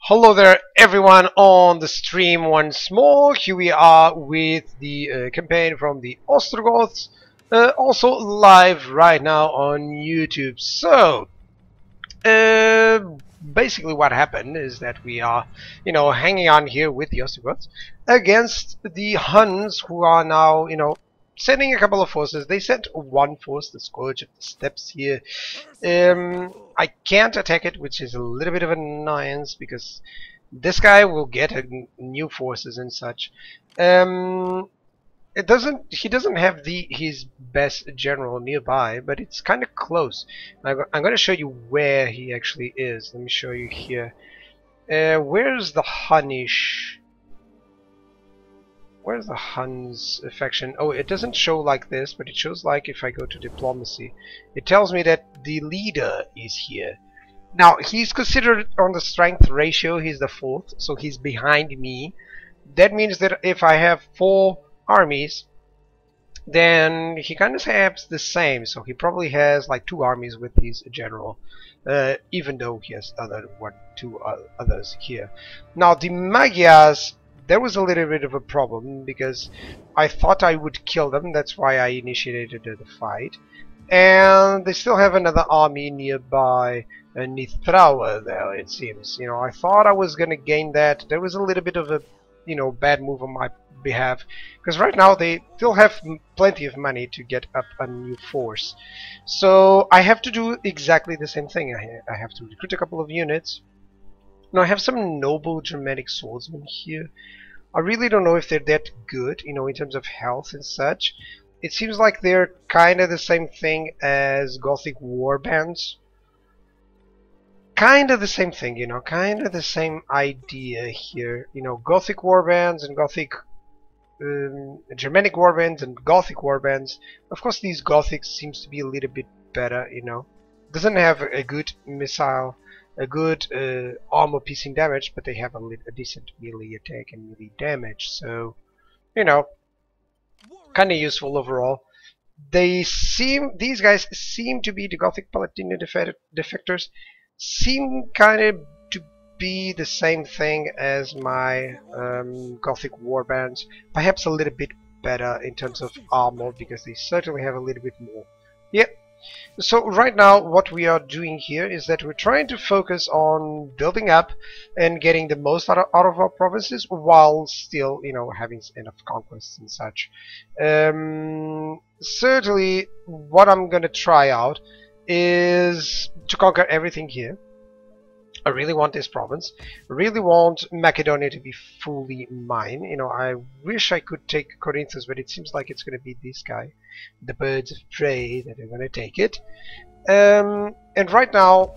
Hello there everyone on the stream once more. Here we are with the campaign from the Ostrogoths, also live right now on YouTube. So, uh, basically what happened is that we are, hanging on here with the Ostrogoths against the Huns, who are now, sending a couple of forces. They sent one force, the Scourge of the Steppes here. I can't attack it, which is a little bit of an annoyance because this guy will get new forces and such. He doesn't have his best general nearby, but it's kind of close. I'm going to show you where he actually is. Let me show you here. Where's the Hunnish? Where's the Huns faction? Oh, it doesn't show like this, but it shows like if I go to diplomacy. It tells me that the leader is here. Now, he's considered on the strength ratio, he's the 4th, so he's behind me. That means that if I have 4 armies, then he kind of has the same, so he probably has like 2 armies with his general, even though he has two others here. Now, the Magyars, there was a little bit of a problem because I thought I would kill them. That's why I initiated the fight. And they still have another army nearby, Nithrawa there, it seems. I thought I was gonna gain that. There was a little bit of a, bad move on my behalf, because right now they still have plenty of money to get up a new force. So I have to do exactly the same thing. I have to recruit a couple of units. Now I have some noble Germanic swordsmen here. I really don't know if they're that good, in terms of health and such. It seems like they're kind of the same thing as Gothic warbands. Kind of the same thing, kind of the same idea here. Gothic warbands and Gothic Germanic warbands and Gothic warbands. Of course, these Gothics seems to be a little bit better, Doesn't have a good missile, a good armor piercing damage, but they have a decent melee attack and melee damage, so kind of useful overall. These guys seem to be the Gothic Palatine defectors, seem kind of to be the same thing as my Gothic warbands, perhaps a little bit better in terms of armor because they certainly have a little bit more. Yep. So right now what we are doing here is that we're trying to focus on building up and getting the most out of our provinces while still, having enough conquests and such. Certainly what I'm gonna try out is to conquer everything here. I really want this province. I really want Macedonia to be fully mine. I wish I could take Corinthus, but it seems like it's going to be this guy, the birds of prey, that are going to take it. And right now,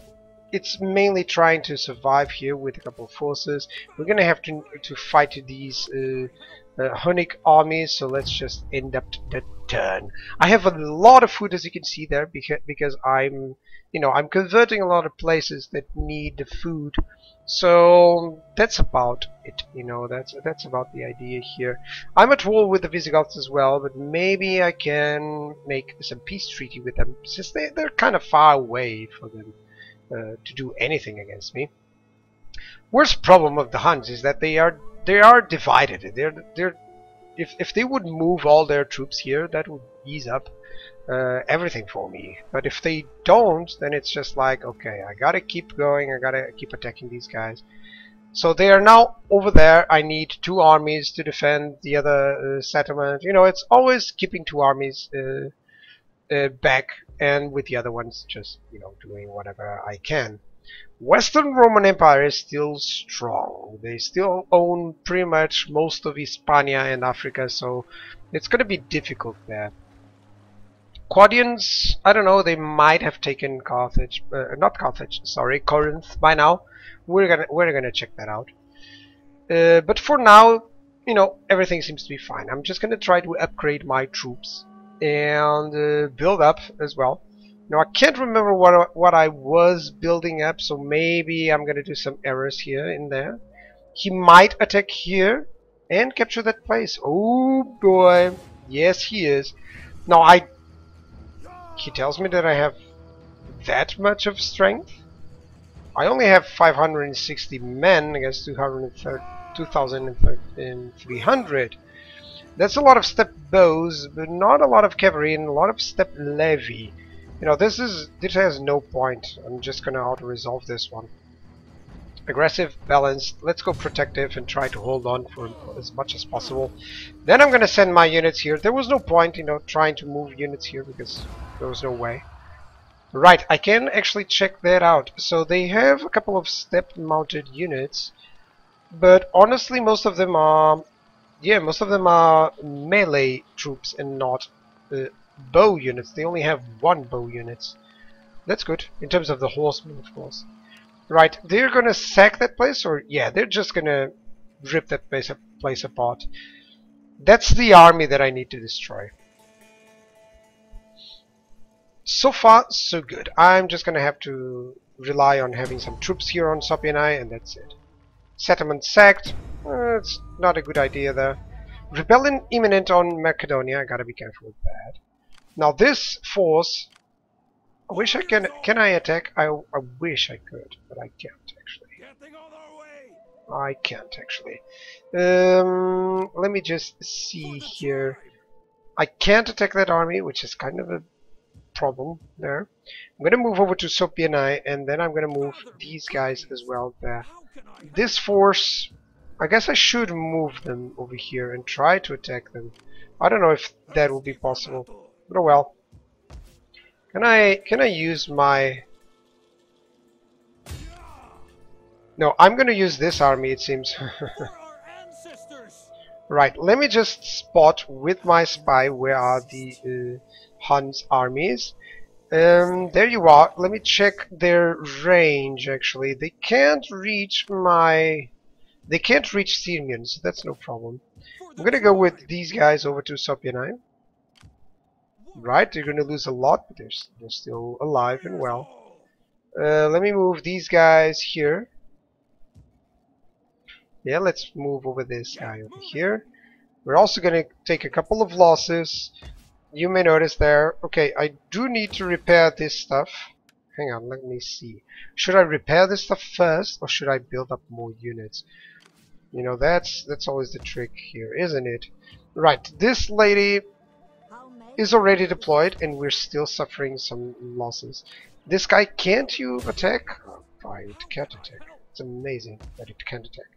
it's mainly trying to survive here with a couple of forces. We're going to have to fight these Hunnic armies, so let's just end up the turn. I have a lot of food, as you can see there, because I'm I'm converting a lot of places that need the food, so that's about it. That's about the idea here. I'm at war with the Visigoths as well, but maybe I can make some peace treaty with them, since they're kind of far away for them to do anything against me. Worst problem of the Huns is that they are divided. If they would move all their troops here, that would ease up everything for me. But if they don't, then it's just like, okay, I gotta keep going, I gotta keep attacking these guys. So they are now over there. I need 2 armies to defend the other settlement. It's always keeping 2 armies back, and with the other ones just doing whatever I can. Western Roman Empire is still strong. They still own pretty much most of Hispania and Africa, so it's gonna be difficult there. Quadians, I don't know, they might have taken Carthage, not Carthage, sorry, Corinth by now. We're gonna check that out. But for now, everything seems to be fine. I'm just gonna try to upgrade my troops and build up as well. Now I can't remember what I was building up, so maybe I'm gonna do some errors here and there. He might attack here and capture that place. Oh boy, yes he is. Now he tells me that I have that much of strength. I only have 560 men against 2,300. That's a lot of step bows, but not a lot of cavalry and a lot of step levy. You know, this has no point. I'm just gonna auto-resolve this one. Aggressive, balanced, let's go protective and try to hold on for as much as possible. Then I'm gonna send my units here. There was no point, you know, trying to move units here because there was no way. Right, I can actually check that out. So they have a couple of step-mounted units, but honestly most of them are melee troops and not bow units. They only have one bow unit. That's good, in terms of the horsemen, of course. Right, they're gonna sack that place, or yeah, they're just gonna rip that place apart. That's the army that I need to destroy. So far, so good. I'm just gonna have to rely on having some troops here on Sopianai, and that's it. Settlement sacked. It's not a good idea there. Rebellion imminent on Macedonia. I gotta be careful with that. Now this force, I wish I can I attack? I wish I could, but I can't actually. I can't actually. Let me just see here. I can't attack that army, which is kind of a problem there. I'm gonna move over to Sopianai, and then I'm gonna move these guys as well there. This force, I guess I should move them over here and try to attack them. I don't know if that will be possible, but oh well. Can I use my... No, I'm gonna use this army, it seems. Right, let me just spot with my spy where are the Huns armies. There you are. Let me check their range actually. They can't reach Sirmian, so that's no problem. I'm gonna go with these guys over to Sopianai. Right, they're gonna lose a lot, but they're still alive and well. Let me move these guys here. Yeah, let's move over this guy over here. We're also gonna take a couple of losses. You may notice there. Okay, I do need to repair this stuff. Hang on, let me see. Should I repair this stuff first, or should I build up more units? You know, that's always the trick here, isn't it? Right, this lady is already deployed, and we're still suffering some losses. This guy, can't you attack? Oh, right, it can't attack. It's amazing that it can't attack.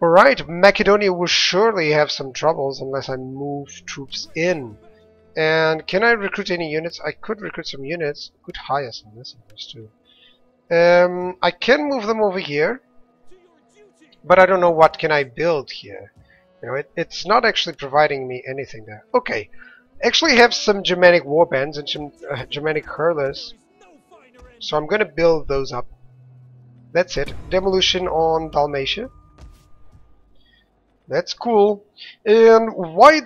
Alright, Macedonia will surely have some troubles unless I move troops in. And can I recruit any units? I could recruit some units. Could hire some messengers too. I can move them over here, but I don't know what can I build here. You know, it's not actually providing me anything there. Okay, actually have some Germanic warbands and some Germanic hurlers, so I'm gonna build those up. That's it. Demolition on Dalmatia. That's cool. And why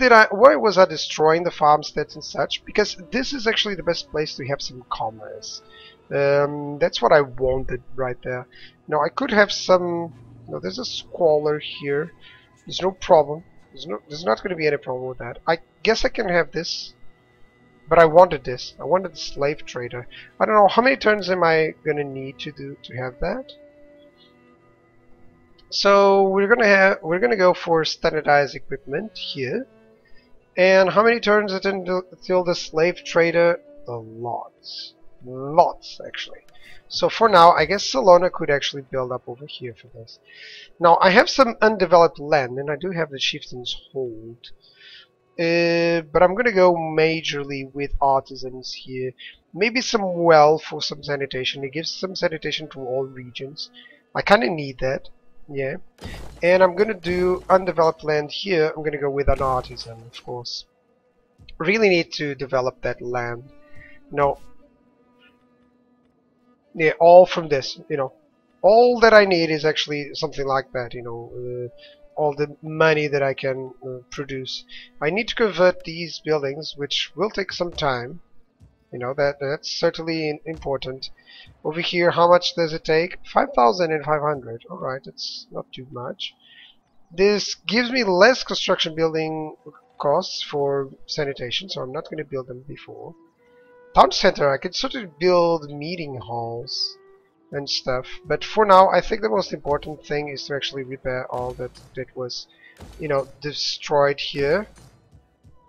was I destroying the farmsteads and such? Because this is actually the best place to have some commerce. That's what I wanted right there. Now I could have some. No, there's a squalor here. There's no problem. There's not going to be any problem with that. I guess I can have this, but I wanted this. I wanted the slave trader. I don't know how many turns am I going to need to have that. So we're gonna go for standardized equipment here. And how many turns is it until the slave trader? Lots actually. So for now, I guess Salona could actually build up over here for this. Now I have some undeveloped land, and I do have the chieftain's hold. But I'm gonna go majorly with artisans here. Maybe some well for some sanitation. It gives some sanitation to all regions. I kind of need that. Yeah, and I'm gonna do undeveloped land here. I'm gonna go with an artisan, of course. Really need to develop that land. No, yeah, all from this. You know, all that I need is actually something like that. You know, all the money that I can produce. I need to convert these buildings, which will take some time. You know, that's certainly important. Over here, how much does it take? 5,500. Alright, that's not too much. This gives me less construction building costs for sanitation, so I'm not going to build them before. Town center, I could sort of build meeting halls. and stuff. But for now, I think the most important thing is to actually repair all that was, you know, destroyed here.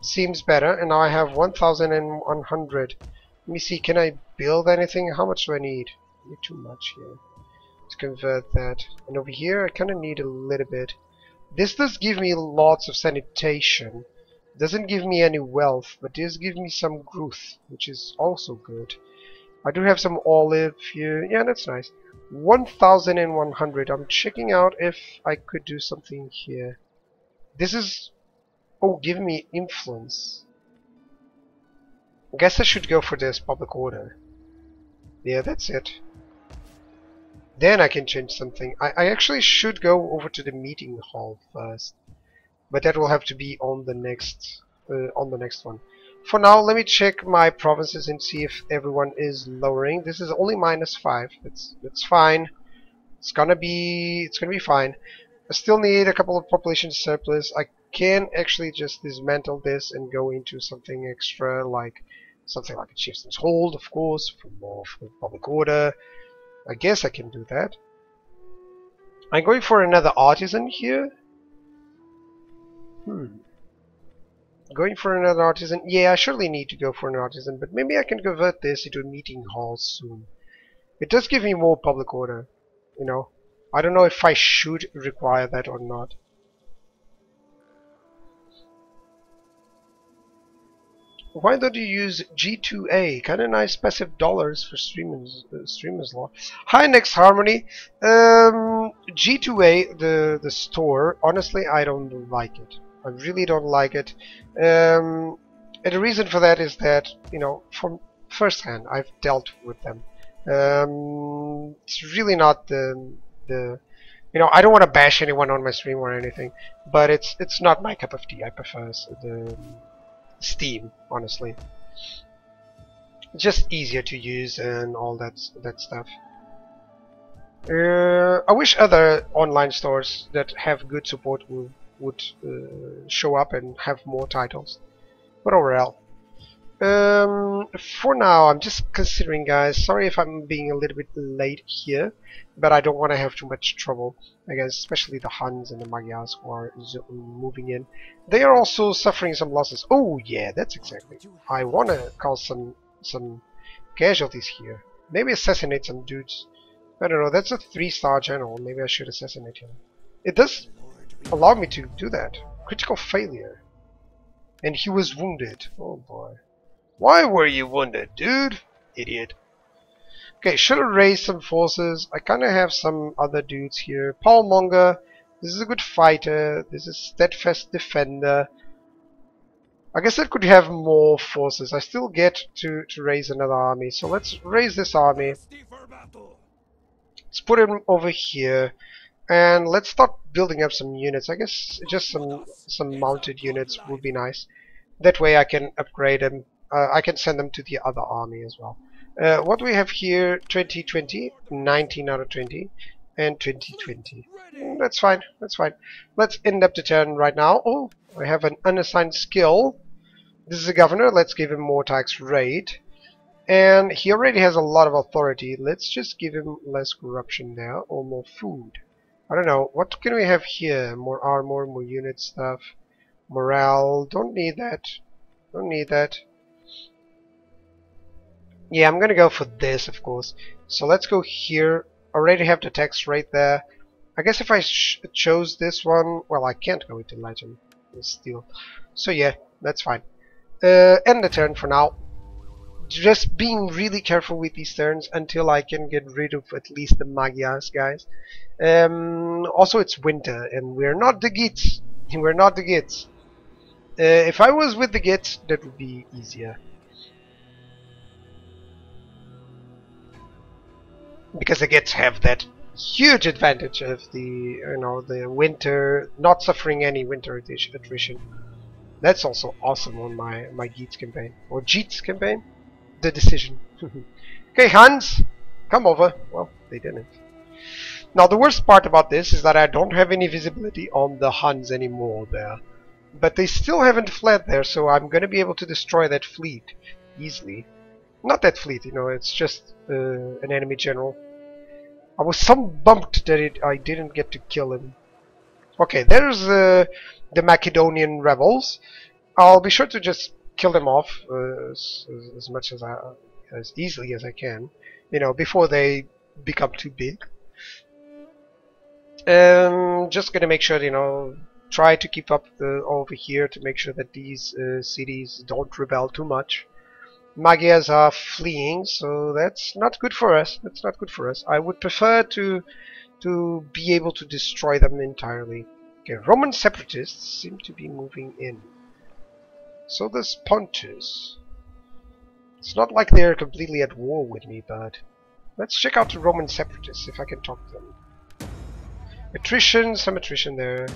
Seems better, and now I have 1,100. Let me see, can I build anything? How much do I need? I need too much here to convert that. And over here, I kind of need a little bit. This does give me lots of sanitation. Doesn't give me any wealth, but does give me some growth, which is also good. I do have some olive here. Yeah, that's nice. 1,100. I'm checking out if I could do something here. This is... Oh, give me influence. I guess I should go for this public order. Yeah, that's it. Then I can change something. I actually should go over to the meeting hall first, but that will have to be on the next one. For now, let me check my provinces and see if everyone is lowering. This is only -5. That's fine. It's gonna be fine. I still need a couple of population surplus. I can actually just dismantle this and go into something extra, like something like a chieftain's hold, of course, for more for public order. I guess I can do that. I'm going for another artisan here. Going for another artisan. Yeah, I surely need to go for an artisan, but maybe I can convert this into a meeting hall soon. It does give me more public order, you know. I don't know if I should require that or not. Why don't you use G2A? Kind of nice passive dollars for streamers law. Hi, Next Harmony. G2A, the store. Honestly, I don't like it. I really don't like it. And the reason for that is that, you know, from first hand, I've dealt with them. It's really not the you know, I don't want to bash anyone on my stream or anything, but it's not my cup of tea. I prefer the Steam, honestly. It's just easier to use and all that stuff. I wish other online stores that have good support would show up and have more titles, but overall. For now, I'm just considering, guys. Sorry if I'm being a little bit late here, but I don't want to have too much trouble. I guess especially the Huns and the Magyars who are moving in. They are also suffering some losses. Oh yeah, that's exactly. I want to cause some casualties here. Maybe assassinate some dudes. I don't know. That's a 3-star general. Maybe I should assassinate him. It does allow me to do that. Critical failure. And he was wounded. Oh boy. Why were you wounded, dude? Idiot. Okay, should have raised some forces. I kind of have some other dudes here. Paulmonger. This is a good fighter. This is steadfast defender. I guess I could have more forces. I still get to raise another army. So let's raise this army. Let's put him over here. And let's start building up some units. I guess just some mounted units would be nice. That way I can upgrade them. I can send them to the other army as well. What do we have here? 2020, 19 out of 20, and 2020. That's fine. That's fine. Let's end up the turn right now. Oh, I have an unassigned skill. This is a governor. Let's give him more tax rate. And he already has a lot of authority. Let's just give him less corruption there, or more food. I don't know. What can we have here? More armor, more unit stuff. Morale. Don't need that. Don't need that. Yeah, I'm gonna go for this, of course. So let's go here. Already have the tax rate there. I guess if I chose this one, well, I can't go into legend. Still. So yeah, that's fine. End the turn for now. Just being really careful with these turns until I can get rid of at least the Magyars, guys. Also, it's winter, and we're not the Gits. We're not the Gits. If I was with the Gits, that would be easier. Because the Gits have that huge advantage of the the winter, not suffering any winter attrition. That's also awesome on my Gits campaign or Jeets campaign. The decision. Okay, Huns, come over. Well, they didn't. Now the worst part about this is that I don't have any visibility on the Huns anymore there, but they still haven't fled there, so I'm gonna be able to destroy that fleet easily. Not that fleet, it's just an enemy general. I was so bummed that I didn't get to kill him. Okay, there's the Macedonian rebels. I'll be sure to just kill them off as much as easily as I can, you know, before they become too big. Just gonna make sure, you know, try to keep up over here to make sure that these cities don't rebel too much. Magyars are fleeing, so that's not good for us. That's not good for us. I would prefer to be able to destroy them entirely. Okay, Roman separatists seem to be moving in. So does Pontus. It's not like they're completely at war with me, but let's check out the Roman separatists if I can talk to them. Attrition, some attrition there.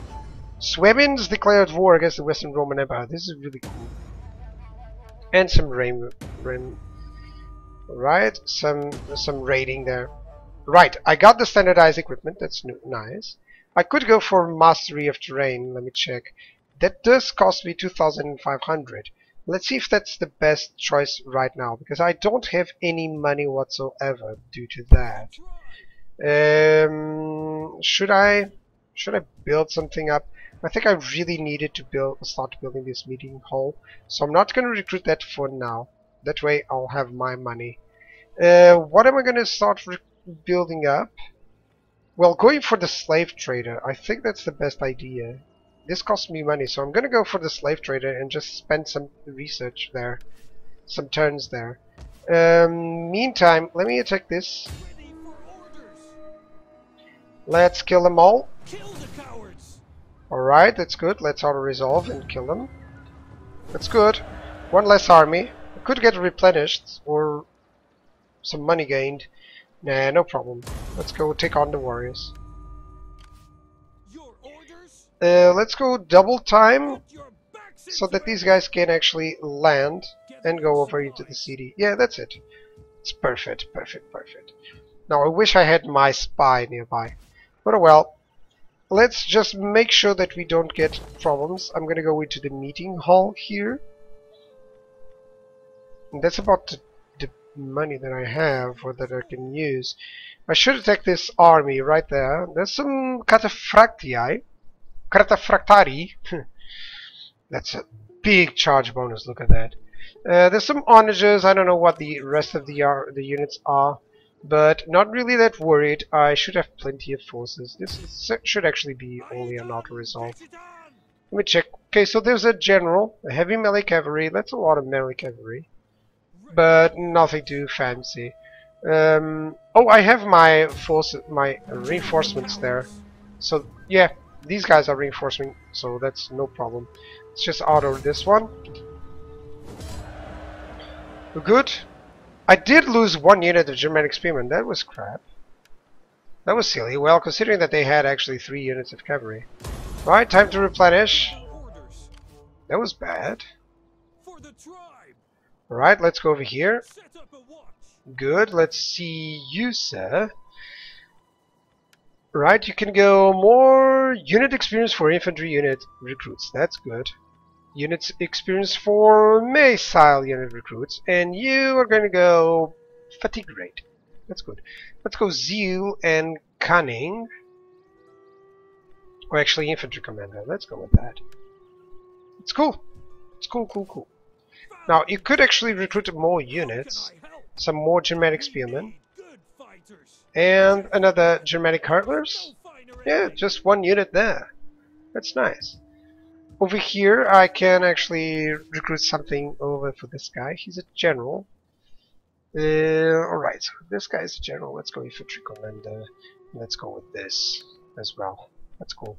Swabians declared war against the Western Roman Empire. This is really cool. And some right, some raiding there. Right, I got the standardized equipment. That's nice. I could go for mastery of terrain. Let me check. That does cost me 2,500. Let's see if that's the best choice right now, because I don't have any money whatsoever due to that. Should I build something up? I think I really needed to start building this meeting hall, so I'm not going to recruit that for now. That way I'll have my money. What am I going to start building up? Well, going for the slave trader. I think that's the best idea. This costs me money, so I'm going to go for the slave trader and just spend some research there, some turns there. Meantime, let me attack this. Let's kill them all. Alright, that's good. Let's auto-resolve and kill them. That's good. One less army. I could get replenished or some money gained. Nah, no problem. Let's go take on the warriors. Let's go double time so that these guys can actually land and go over into the city. Yeah, that's it. It's perfect, perfect, perfect. Now I wish I had my spy nearby. But oh well. Let's just make sure that we don't get problems. I'm gonna go into the meeting hall here. And that's about the money that I have or that I can use. I should attack this army right there. There's some cataphractii. Cataphractari. That's a big charge bonus, look at that. There's some onagers. I don't know what the rest of the units are, but not really that worried. I should have plenty of forces. This should actually be only an auto-resolve. Let me check. Okay, so there's a general, a heavy melee cavalry. That's a lot of melee cavalry, but nothing too fancy. Oh, I have my reinforcements there. So yeah, these guys are reinforcing, so that's no problem. Let's just auto this one. We're good. I did lose 1 unit of Germanic spearmen. That was crap. That was silly. Well, considering that they had actually 3 units of cavalry. Alright, time to replenish. That was bad. Alright, let's go over here. Good. Let's see you, sir. Right, you can go more unit experience for infantry unit recruits. That's good. Units experience for missile unit recruits, and you are going to go fatigue rate. That's good. Let's go zeal and cunning, or actually infantry commander. Let's go with that. It's cool. It's cool, cool, cool. Now you could actually recruit more units, some more Germanic spearmen, and another Germanic hurtlers. Yeah, just 1 unit there. That's nice. Over here I can actually recruit something over for this guy. He's a general. Alright, so this guy is a general. Let's go infantry commander. Let's go with this as well. That's cool.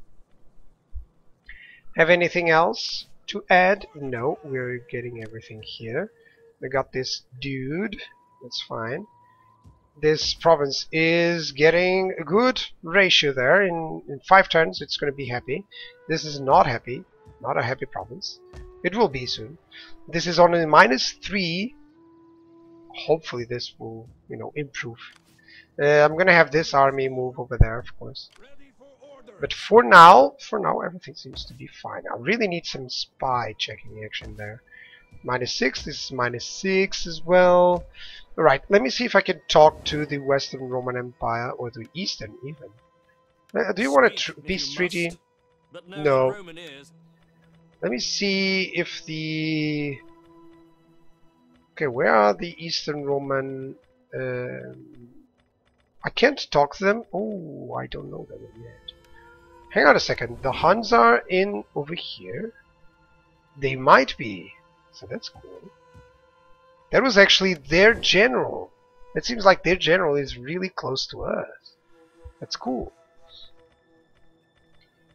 Have anything else to add? No, we're getting everything here. We got this dude. That's fine. This province is getting a good ratio there. In 5 turns it's going to be happy. This is not happy. Not a happy province. It will be soon. This is only -3. Hopefully this will, you know, improve. I'm gonna have this army move over there, of course. But for now everything seems to be fine. I really need some spy checking action there. -6. This is -6 as well. Alright, let me see if I can talk to the Western Roman Empire, or the Eastern even. Do you want a peace treaty? No. Let me see if the... Okay, where are the Eastern Roman... I can't talk to them. Oh, I don't know them yet. Hang on a second. The Huns are in over here. They might be. So that's cool. That was actually their general. It seems like their general is really close to us. That's cool.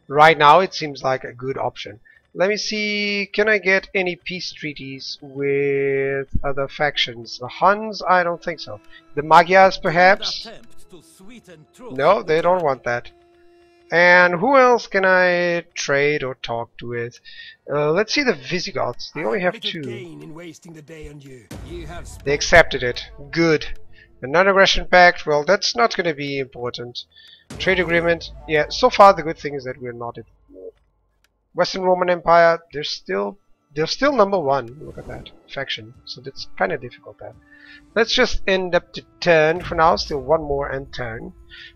Right now it seems like a good option. Let me see, can I get any peace treaties with other factions? The Huns? I don't think so. The Magyars perhaps? No, they don't want that. And who else can I trade or talk to with? Let's see the Visigoths. They only have 2. They accepted it. Good. A non-aggression pact, well, that's not going to be important. Trade agreement, yeah, so far the good thing is that we're not at war. Western Roman Empire, they're still number 1. Look at that faction, so that's kind of difficult there. Let's just end up to turn for now. Still one more and turn.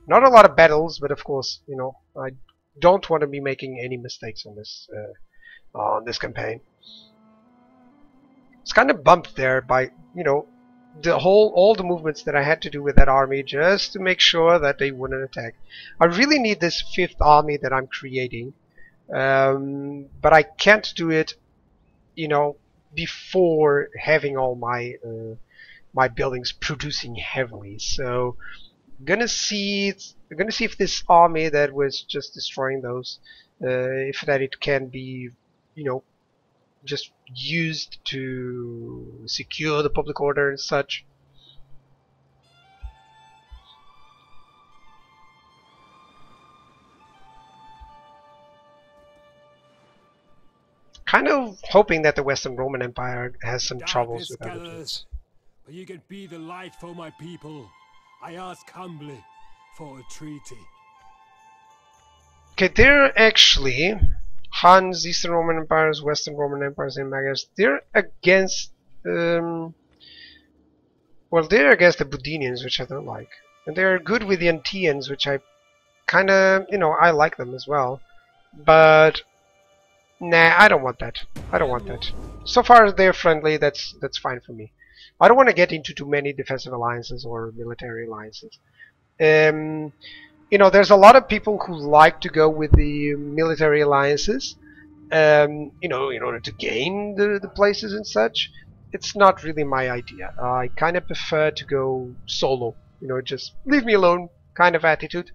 Not a lot of battles, but of course, you know, I don't want to be making any mistakes on this campaign. It's kind of bumped there by, you know, all the movements that I had to do with that army just to make sure that they wouldn't attack. I really need this 5th army that I'm creating, but I can't do it, you know, before having all my my buildings producing heavily. So I'm gonna see if this army that was just destroying those, if that it can be, you know, just used to secure the public order and such. Kind of hoping that the Western Roman Empire has some troubles with other dudes. You can be the light for my people. I ask humbly for a treaty. Okay, they're actually Huns, Eastern Roman Empires, Western Roman Empires, and Magyars. They're against, well, they're against the Budinians, which I don't like, and they're good with the Antians, which I kind of, you know, I like them as well. But nah, I don't want that. I don't want that. So far they're friendly. That's fine for me. I don't want to get into too many defensive alliances or military alliances. You know, there's a lot of people who like to go with the military alliances, you know, in order to gain the places and such. It's not really my idea. I kind of prefer to go solo, you know, just leave me alone kind of attitude.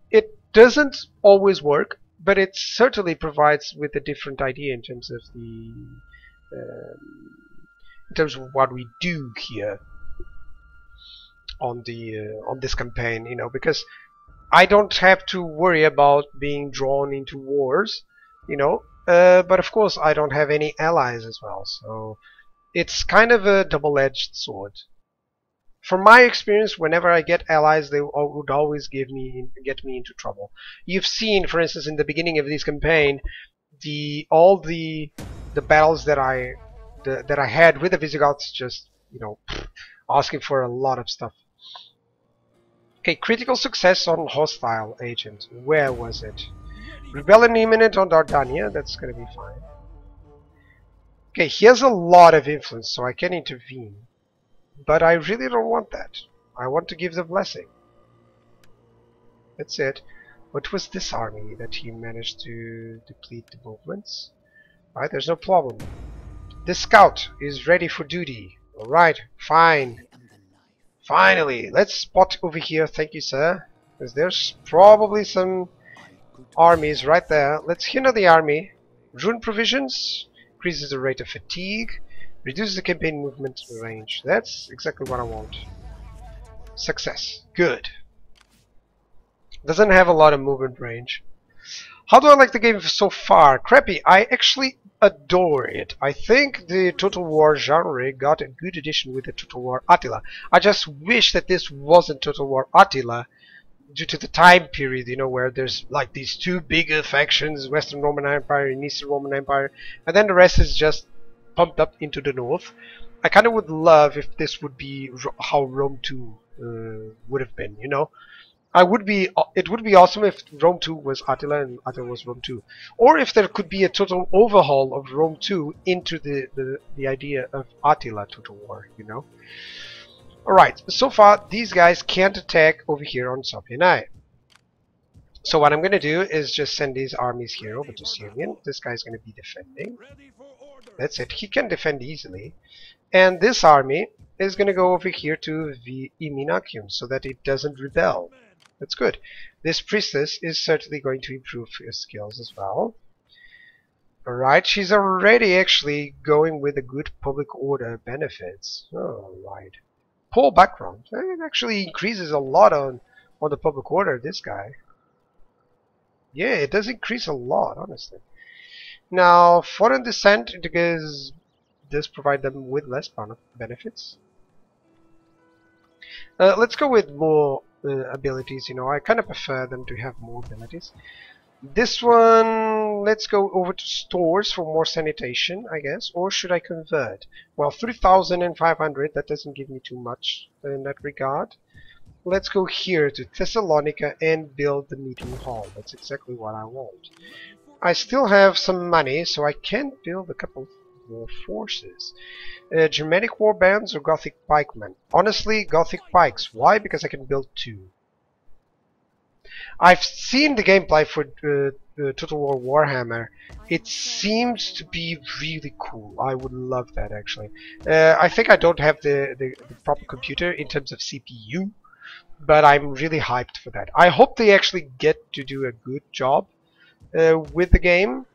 It doesn't always work, but it certainly provides with a different idea in terms of what we do here on this campaign, you know, because I don't have to worry about being drawn into wars, you know, but of course I don't have any allies as well, so it's kind of a double-edged sword. From my experience, whenever I get allies, they would always get me into trouble. You've seen, for instance, in the beginning of this campaign, all the battles that I had with the Visigoths, just, you know, asking for a lot of stuff. Okay, critical success on hostile agent. Where was it? Rebellion imminent on Dardania. That's gonna be fine. Okay, he has a lot of influence, so I can intervene. But I really don't want that. I want to give the blessing. That's it. What was this army that he managed to deplete the movements? Right, there's no problem. The scout is ready for duty. Alright, fine. Finally, let's spot over here, thank you sir. Because there's probably some armies right there. Let's hinder the army. Rune provisions, increases the rate of fatigue, reduces the campaign movement range. That's exactly what I want. Success. Good. Doesn't have a lot of movement range. How do I like the game so far? Crappy. I actually adore it. I think the Total War genre got a good addition with the Total War Attila. I just wish that this wasn't Total War Attila due to the time period, you know, where there's like these two bigger factions, Western Roman Empire and Eastern Roman Empire, and then the rest is just pumped up into the north. I kind of would love if this would be how Rome 2 would have been, you know. It would be awesome if Rome 2 was Attila and Attila was Rome 2. Or if there could be a total overhaul of Rome 2 into the idea of Attila Total War, you know. Alright, so far these guys can't attack over here on Sophianai. So what I'm going to do is just send these armies here over to Syrian. This guy's going to be defending. That's it. He can defend easily. And this army is going to go over here to the Iminacium so that it doesn't rebel. That's good. This priestess is certainly going to improve her skills as well. Alright, she's already actually going with a good public order benefits. Alright. Poor background. It actually increases a lot on the public order, this guy. Yeah, it does increase a lot, honestly. Now, foreign descent does provide them with less benefits. Let's go with more abilities, you know. I kind of prefer them to have more abilities. This one, let's go over to stores for more sanitation, I guess. Or should I convert? Well, 3,500, that doesn't give me too much in that regard. Let's go here to Thessalonica and build the meeting hall. That's exactly what I want. I still have some money, so I can build a couple more forces. Germanic warbands or Gothic pikemen? Honestly, Gothic pikes. Why? Because I can build 2. I've seen the gameplay for Total War Warhammer. It seems to be really cool. I would love that, actually. I think I don't have the proper computer in terms of CPU, but I'm really hyped for that. I hope they actually get to do a good job with the game.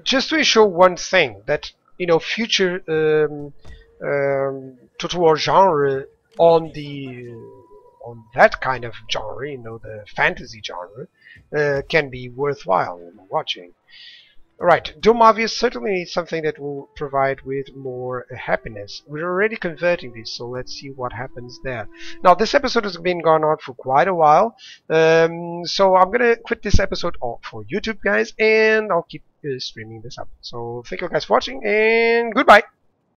Just to ensure one thing, that, you know, future Total War genre on that kind of genre, you know, the fantasy genre, can be worthwhile watching. Right, Domavia certainly needs something that will provide with more happiness. We're already converting this, so let's see what happens there. Now, this episode has been gone on for quite a while, so I'm gonna quit this episode for YouTube, guys, and I'll keep streaming this up. So thank you guys for watching, and goodbye!